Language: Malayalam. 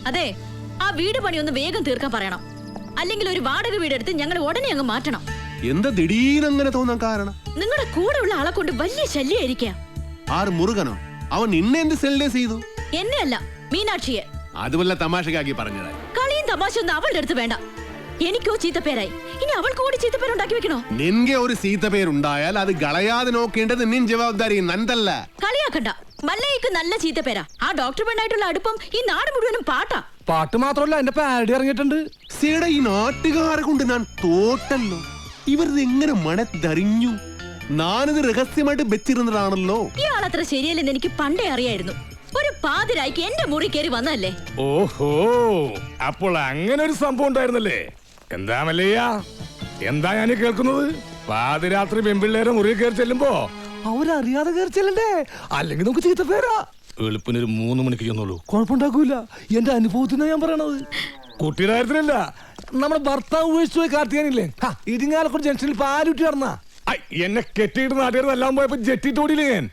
അതെ, ആ വീട് പണി ഒന്ന് വേഗം തീർക്കാൻ പറയണം. അല്ലെങ്കിൽ ഒരു വാടക വീടെടുത്ത് ഞങ്ങൾ ഉടനെ അങ്ങ് മാറ്റണം. എന്താ ദിടീരങ്ങനെ തോന്നാൻ കാരണം? നിങ്ങളുടെ കൂടെ ഉള്ള ആളെ കൊണ്ട് വലിയ ശല്യായിരിക്കാം. ആറ് മുറുകനോ? അവൻ നിന്നെ എന്ത് സെൽഡേ ചെയ്തു? എന്നെ അല്ല, മീനാക്ഷിയെ. അതുമല്ല തമാശക്കാക്കി പറഞ്ഞതാ. കളിയും തമാശയൊന്നും അവളുടെ അടുത്ത് വേണ്ട. എനിക്കോ ചീത്തപ്പേരായി, ഇനി അവൾക്ക് കൂടി ചീത്തപ്പേരുണ്ടാക്കി വെക്കണോ? നിൻകെ ഒരു ചീത്തപ്പേരുണ്ടായാൽ അത് കളയാതെ നോക്കേണ്ടത് നിൻ ജവാബ്ദാരി, നന്ദല്ല. കളിയാക്കണ്ട. മല്ലയ്ക്ക് നല്ല ചീത്തപ്പേരാ. ആ ഡോക്ടർ പെണ്ണായിട്ടുള്ള അടുപ്പം ഈ നാട് മുഴുവനും പാട്ടാ. പാട്ട് മാത്രമല്ല, എന്റെ പാരഡി ഇറങ്ങിയിട്ടുണ്ട്. സീടെ ഈ നാട്ടുകാരെ കൊണ്ട് ഞാൻ തോട്ടല്ലോ. ഇവരിത് എങ്ങനെ മണത്തറിഞ്ഞു? ഞാനിത് രഹസ്യമായിട്ട് വെച്ചിരുന്നതാണല്ലോ. ഇയാളത്ര ശരിയല്ലെന്ന് എനിക്ക് പണ്ടേ അറിയായിരുന്നു. ഒരു പാതിരായിക്ക് എന്റെ മുറി കയറി വന്നല്ലേ. ഓഹോ, അപ്പോൾ അങ്ങനെ ഒരു സംഭവം ഉണ്ടായിരുന്നല്ലേ? എന്താ മല്ലയ്യ, എന്താ ഞാൻ കേൾക്കുന്നത്? പാതിരാത്രി പെൺപിള്ളേരെ മുറി കയറി ചെല്ലുമ്പോ അവരറിയാതെ കയറി ചെല്ലണ്ടേ, അല്ലെങ്കിൽ നമുക്ക് ചീത്ത പേരാ. എളുപ്പിനൊരു 3 മണിക്ക് ചെന്നുള്ളൂ. കുഴപ്പമുണ്ടാക്കൂല, എന്റെ അനുഭവത്തിനാ ഞാൻ പറയണത്. കുട്ടിയുടെ കാര്യത്തിലല്ല, നമ്മുടെ ഭർത്താവ് ഉപേക്ഷിച്ചു പോയി കാർത്തിയാനില്ലേ, ഇരിങ്ങാലക്കുട ജംഗ്ഷനിൽ പാലുറ്റി നടന്ന എന്നെ കെട്ടിയിട്ട് നാട്ടുകാർ എല്ലാം പോയപ്പോ ജെറ്റിട്ട് ഓടിയില്ലേ ഞാൻ.